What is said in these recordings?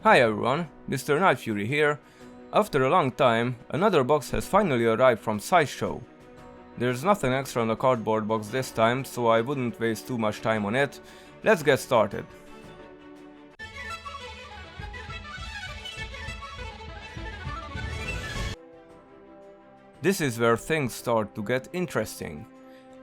Hi everyone, mr.nightfury here. After a long time, another box has finally arrived from Sideshow. There's nothing extra on the cardboard box this time, so I wouldn't waste too much time on it. Let's get started. This is where things start to get interesting.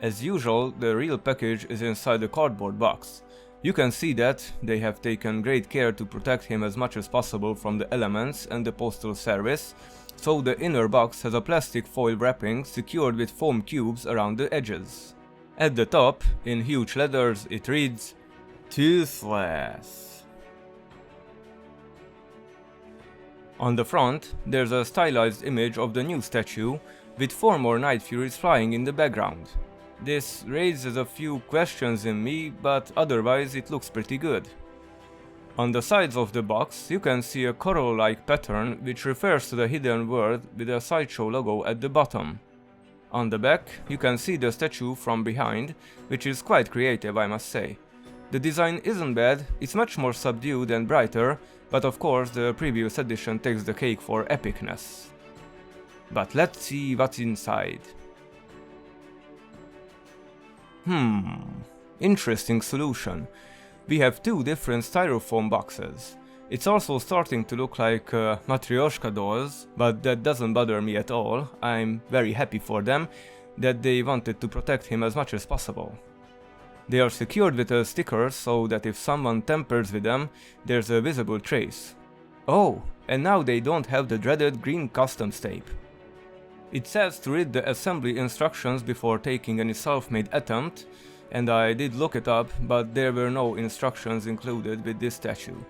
As usual, the real package is inside the cardboard box. You can see that they have taken great care to protect him as much as possible from the elements and the postal service, so the inner box has a plastic foil wrapping secured with foam cubes around the edges. At the top, in huge letters, it reads, Toothless. On the front, there's a stylized image of the new statue, with 4 more Night Furies flying in the background. This raises a few questions in me, but otherwise it looks pretty good. On the sides of the box you can see a coral-like pattern which refers to the hidden world with a Sideshow logo at the bottom. On the back you can see the statue from behind, which is quite creative, I must say. The design isn't bad, it's much more subdued and brighter, but of course the previous edition takes the cake for epicness. But let's see what's inside. Interesting solution. We have 2 different styrofoam boxes. It's also starting to look like matryoshka dolls, but that doesn't bother me at all. I'm very happy for them that they wanted to protect him as much as possible. They are secured with a sticker so that if someone tampers with them, there's a visible trace. Oh, and now they don't have the dreaded green customs tape. It says to read the assembly instructions before taking any self-made attempt, and I did look it up, but there were no instructions included with this statue.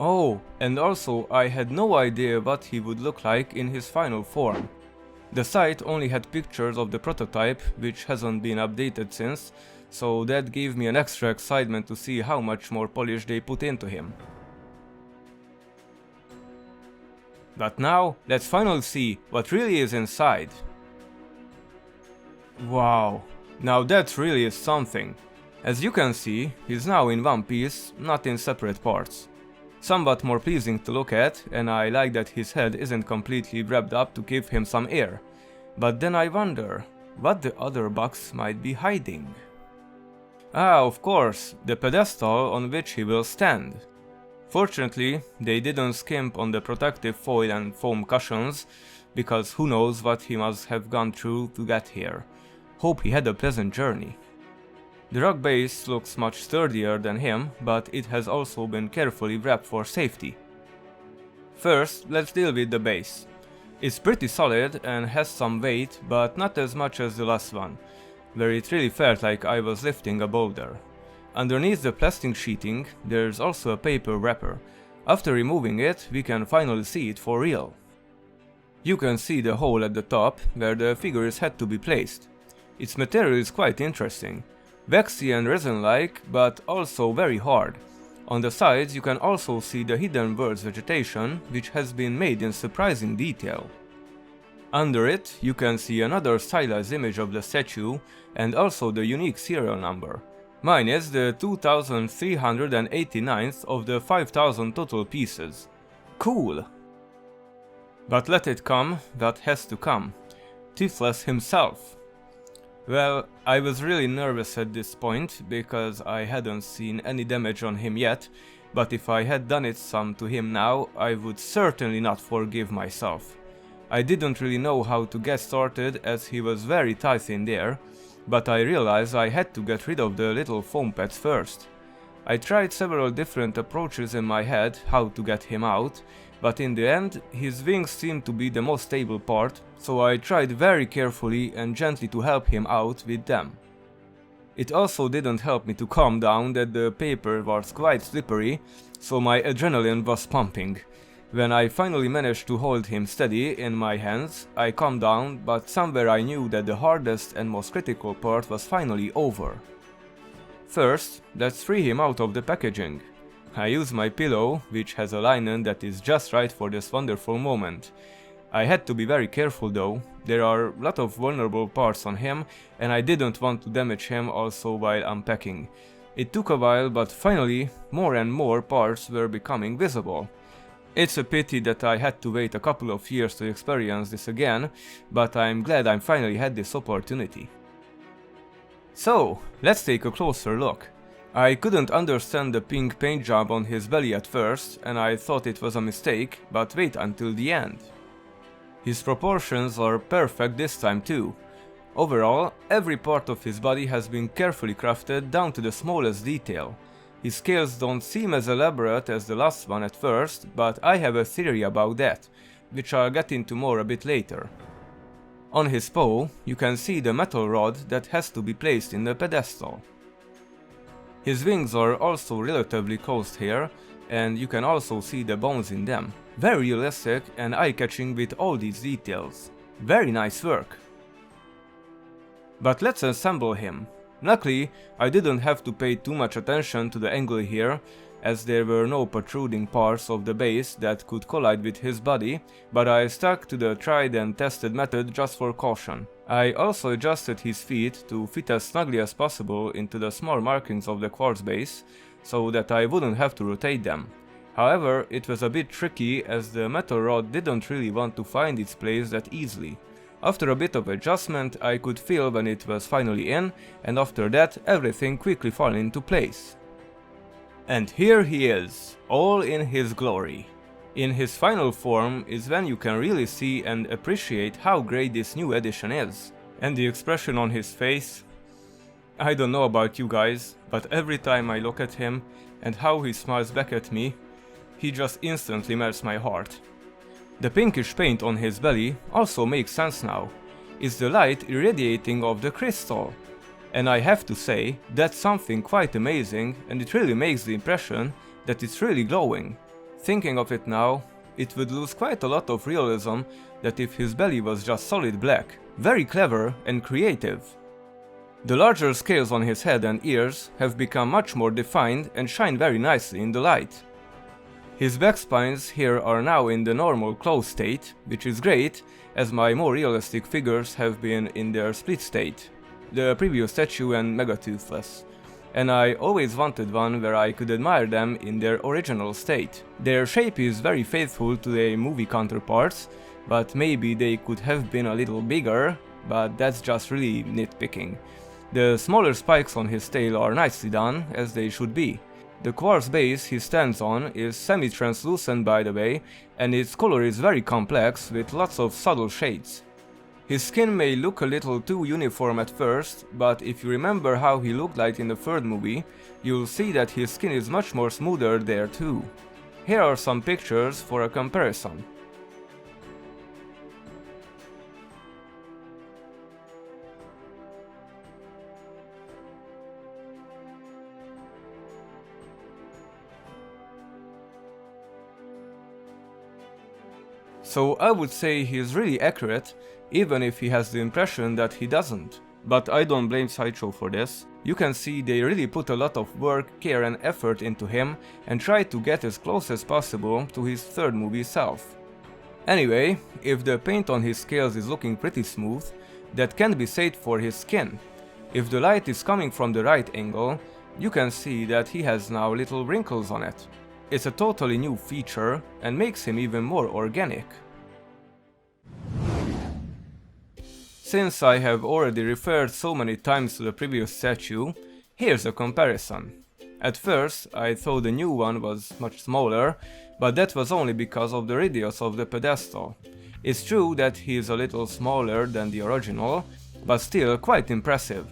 Oh, and also I had no idea what he would look like in his final form. The site only had pictures of the prototype, which hasn't been updated since, so that gave me an extra excitement to see how much more polish they put into him. But now, let's finally see what really is inside. Wow, now that really is something. As you can see, he's now in one piece, not in separate parts. Somewhat more pleasing to look at, and I like that his head isn't completely wrapped up to give him some air. But then I wonder, what the other box might be hiding? Ah, of course, the pedestal on which he will stand. Fortunately, they didn't skimp on the protective foil and foam cushions, because who knows what he must have gone through to get here. Hope he had a pleasant journey. The rock base looks much sturdier than him, but it has also been carefully wrapped for safety. First, let's deal with the base. It's pretty solid and has some weight, but not as much as the last one, where it really felt like I was lifting a boulder. Underneath the plastic sheeting, there's also a paper wrapper. After removing it, we can finally see it for real. You can see the hole at the top, where the figures had to be placed. Its material is quite interesting. Waxy and resin-like, but also very hard. On the sides you can also see the hidden world's vegetation, which has been made in surprising detail. Under it, you can see another stylized image of the statue, and also the unique serial number. Mine is the 2389th of the 5000 total pieces. Cool! But let it come what has to come. Toothless himself. Well, I was really nervous at this point, because I hadn't seen any damage on him yet, but if I had done it some to him now, I would certainly not forgive myself. I didn't really know how to get started as he was very tight in there, but I realized I had to get rid of the little foam pads first. I tried several different approaches in my head how to get him out, but in the end his wings seemed to be the most stable part, so I tried very carefully and gently to help him out with them. It also didn't help me to calm down that the paper was quite slippery, so my adrenaline was pumping. When I finally managed to hold him steady in my hands, I calmed down, but somewhere I knew that the hardest and most critical part was finally over. First, let's free him out of the packaging. I use my pillow, which has a linen that is just right for this wonderful moment. I had to be very careful though, there are a lot of vulnerable parts on him, and I didn't want to damage him also while unpacking. It took a while, but finally more and more parts were becoming visible. It's a pity that I had to wait a couple of years to experience this again, but I'm glad I finally had this opportunity. So, let's take a closer look. I couldn't understand the pink paint job on his belly at first, and I thought it was a mistake, but wait until the end. His proportions are perfect this time too. Overall, every part of his body has been carefully crafted down to the smallest detail. His scales don't seem as elaborate as the last one at first, but I have a theory about that, which I'll get into more a bit later. On his paw, you can see the metal rod that has to be placed in the pedestal. His wings are also relatively close here, and you can also see the bones in them. Very realistic and eye-catching with all these details. Very nice work. But let's assemble him. Luckily, I didn't have to pay too much attention to the angle here, as there were no protruding parts of the base that could collide with his body, but I stuck to the tried and tested method just for caution. I also adjusted his feet to fit as snugly as possible into the small markings of the quartz base, so that I wouldn't have to rotate them. However, it was a bit tricky as the metal rod didn't really want to find its place that easily. After a bit of adjustment, I could feel when it was finally in, and after that everything quickly fell into place. And here he is, all in his glory. In his final form is when you can really see and appreciate how great this new edition is. And the expression on his face... I don't know about you guys, but every time I look at him and how he smiles back at me, he just instantly melts my heart. The pinkish paint on his belly also makes sense now. It's the light irradiating off the crystal. And I have to say, that's something quite amazing, and it really makes the impression that it's really glowing. Thinking of it now, it would lose quite a lot of realism that if his belly was just solid black. Very clever and creative. The larger scales on his head and ears have become much more defined and shine very nicely in the light. His back spines here are now in the normal closed state, which is great, as my more realistic figures have been in their split state, the previous statue and Mega Toothless. And I always wanted one where I could admire them in their original state. Their shape is very faithful to their movie counterparts, but maybe they could have been a little bigger, but that's just really nitpicking. The smaller spikes on his tail are nicely done, as they should be. The quartz base he stands on is semi-translucent by the way, and its color is very complex with lots of subtle shades. His skin may look a little too uniform at first, but if you remember how he looked like in the third movie, you'll see that his skin is much more smoother there too. Here are some pictures for a comparison. So I would say he is really accurate, even if he has the impression that he doesn't. But I don't blame Sideshow for this. You can see they really put a lot of work, care and effort into him and try to get as close as possible to his third movie self. Anyway, if the paint on his scales is looking pretty smooth, that can be said for his skin. If the light is coming from the right angle, you can see that he has now little wrinkles on it. It's a totally new feature and makes him even more organic. Since I have already referred so many times to the previous statue, here's a comparison. At first I thought the new one was much smaller, but that was only because of the radius of the pedestal. It's true that he is a little smaller than the original, but still quite impressive.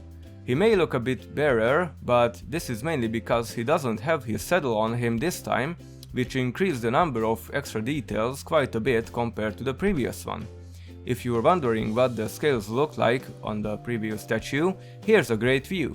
He may look a bit barer, but this is mainly because he doesn't have his saddle on him this time, which increased the number of extra details quite a bit compared to the previous one. If you were wondering what the scales look like on the previous statue, here's a great view.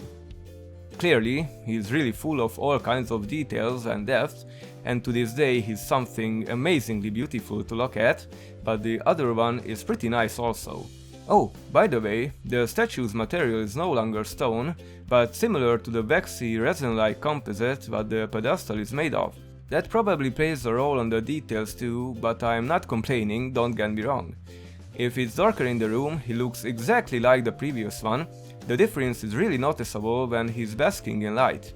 Clearly, he's really full of all kinds of details and depth, and to this day he's something amazingly beautiful to look at, but the other one is pretty nice also. Oh, by the way, the statue's material is no longer stone, but similar to the waxy resin-like composite that the pedestal is made of. That probably plays a role on the details too, but I'm not complaining, don't get me wrong. If it's darker in the room, he looks exactly like the previous one. The difference is really noticeable when he's basking in light.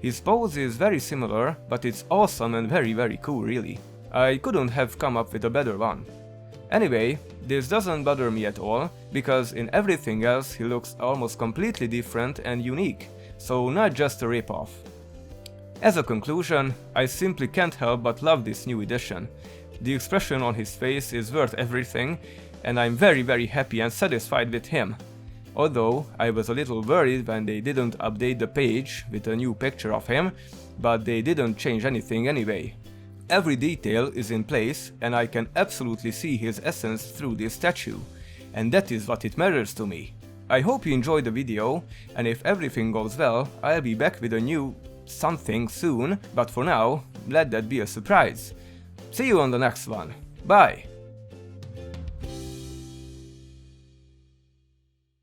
His pose is very similar, but it's awesome and very cool really. I couldn't have come up with a better one. Anyway, this doesn't bother me at all, because in everything else he looks almost completely different and unique, so not just a rip-off. As a conclusion, I simply can't help but love this new edition. The expression on his face is worth everything, and I'm very happy and satisfied with him. Although I was a little worried when they didn't update the page with a new picture of him, but they didn't change anything anyway. Every detail is in place and I can absolutely see his essence through this statue, and that is what it matters to me. I hope you enjoyed the video, and if everything goes well, I'll be back with a new something soon, but for now, let that be a surprise. See you on the next one. Bye!